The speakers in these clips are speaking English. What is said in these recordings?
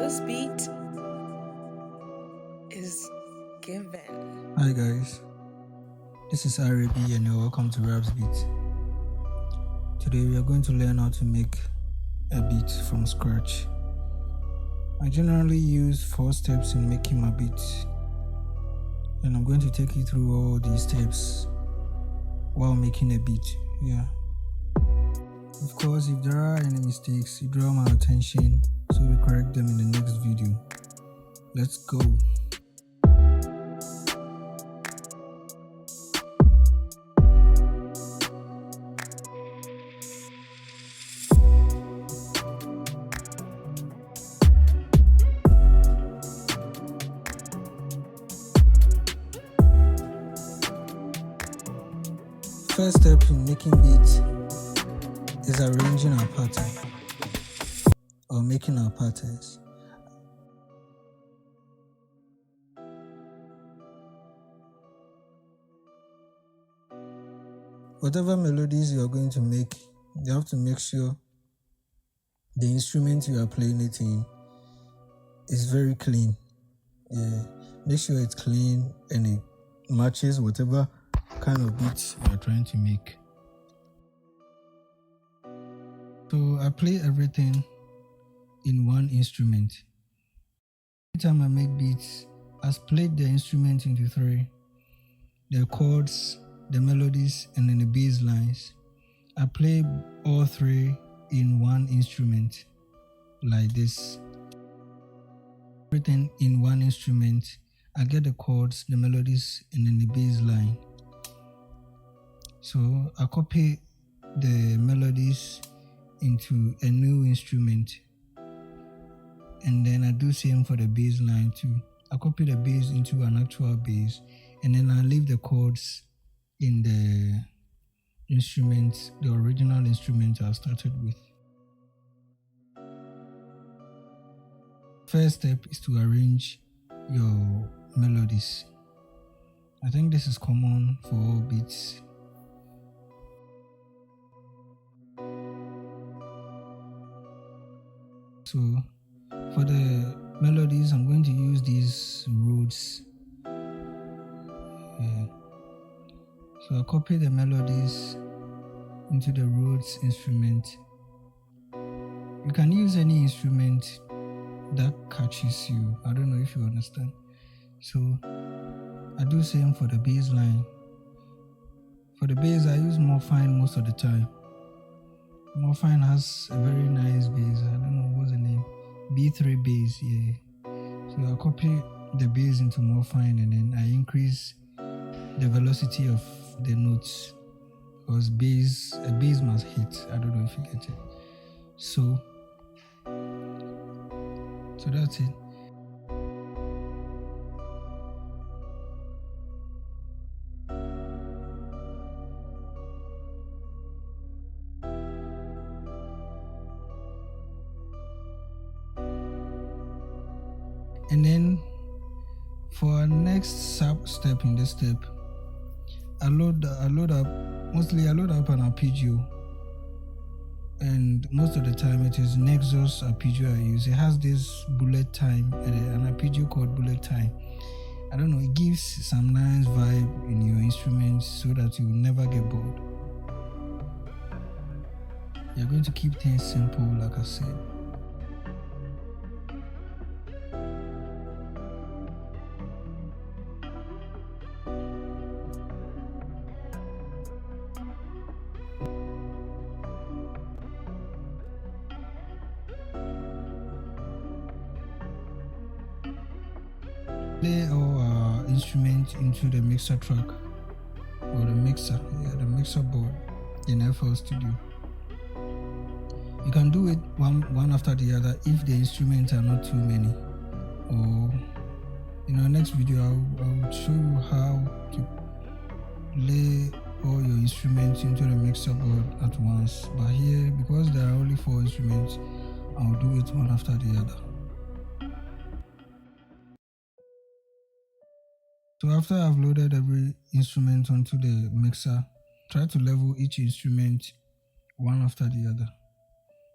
This beat is given. Hi guys, this is R.A.B and you're welcome to Rap's Beat. Today we are going to learn how to make a beat from scratch. I generally use 4 steps in making my beats, and I'm going to take you through all these steps while making a beat. Of course, if there are any mistakes, you draw my attention so we correct them in the next video. Let's go. First step in making beats is arranging our pattern or making our patterns. Whatever melodies you are going to make, you have to make sure the instrument you are playing it in is very clean. Make sure it's clean and it matches whatever kind of beats you are trying to make. So I play everything in one instrument. Every time I make beats, I split the instrument into 3: the chords, the melodies, and then the bass lines. I play all 3 in one instrument like this. Everything in one instrument. I get the chords, the melodies, and then the bass line. So I copy the melodies into a new instrument, and then I do same for the bass line too. I copy the bass into an actual bass, and then I leave the chords in the instrument, the original instrument I started with. First step is to arrange your melodies. I think this is common for all beats. So for the melodies, I'm going to use these roots. So I copy the melodies into the roots instrument. You can use any instrument that catches you. I don't know if you understand. So I do same for the bass line. For the bass, I use Morphine most of the time. Morphine has a very nice bass. I don't know what's the name. B3 bass, So I copy the bass into Morphine, and then I increase the velocity of the notes, because a bass must hit. I don't know if you get it. So that's it. And then for our next step in this step, I load up an arpeggio, and most of the time it is Nexus arpeggio I use. It has this bullet time, an arpeggio called bullet time. I don't know, it gives some nice vibe in your instruments so that you will never get bored. You're going to keep things simple, like I said. Play all our instruments into the mixer track, or the mixer board in FL Studio. You can do it one after the other if the instruments are not too many. Or in our next video, I'll show you how to lay all your instruments into the mixer board at once. But here, because there are only 4 instruments, I'll do it one after the other. So after I've loaded every instrument onto the mixer, try to level each instrument one after the other.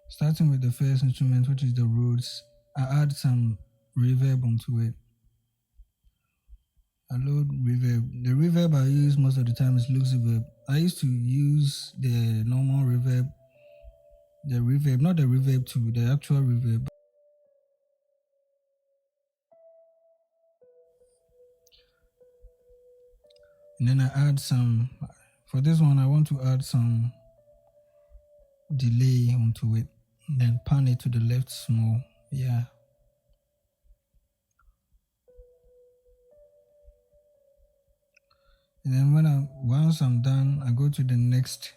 Starting with the first instrument, which is the Rhodes, I add some reverb onto it. I load reverb. The reverb I use most of the time is Lux Reverb. I used to use the normal reverb, not the reverb 2, the actual reverb. And then I add some, for this one I want to add some delay onto it. And then pan it to the left small. Yeah. And then once I'm done, I go to the next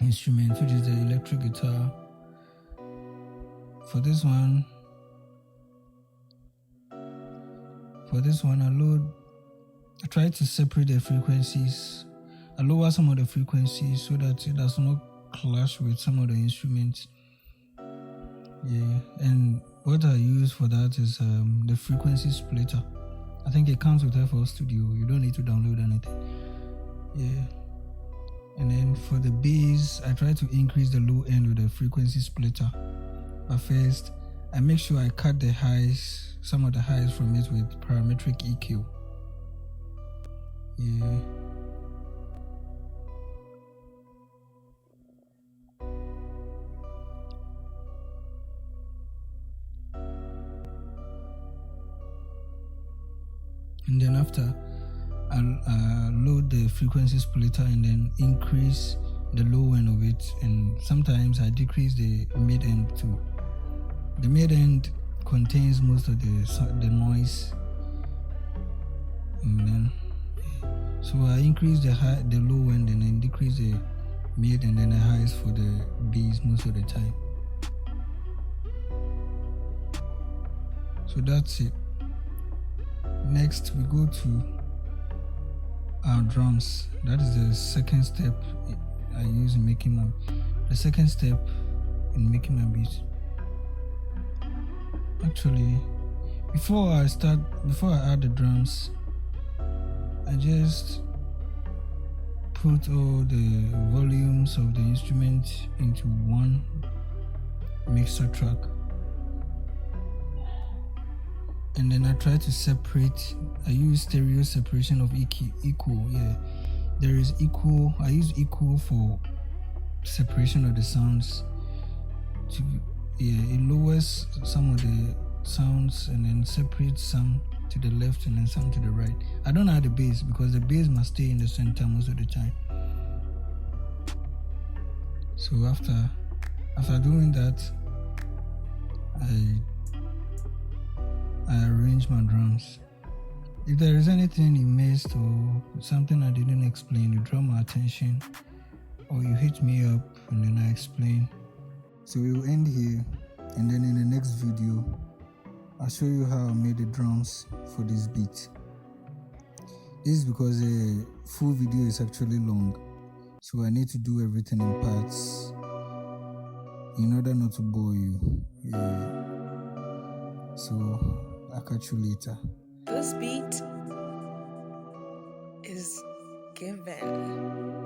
instrument, which is the electric guitar. For this one, I try to separate the frequencies. I lower some of the frequencies so that it does not clash with some of the instruments. Yeah, and what I use for that is the frequency splitter. I think it comes with FL Studio. You don't need to download anything. Yeah. And then for the bass, I try to increase the low end with the frequency splitter. But first, I make sure I cut the highs, some of the highs from it with parametric EQ. Yeah. And then after, I'll load the frequency splitter and then increase the low end of it, and sometimes I decrease the mid end too. The mid end contains most of the noise, and then so I increase the low end and then decrease the mid and then the highs for the bass most of the time. So that's it. Next we go to our drums. That is the second step I use in making my beat. Actually, before I add the drums, I just put all the volumes of the instrument into one mixer track. And then I try to separate. I use stereo separation of equal. Yeah, there is equal. I use equal for separation of the sounds. It lowers some of the sounds and then separates some to the left and then some to the right. I don't add the bass because the bass must stay in the center most of the time. So after doing that, I arrange my drums. If there is anything you missed or something I didn't explain, you draw my attention or you hit me up and then I explain. So we will end here, and then in the next video I'll show you how I made the drums for this beat. This is because the full video is actually long, so I need to do everything in parts in order not to bore you. Yeah. So I'll catch you later. This beat is given.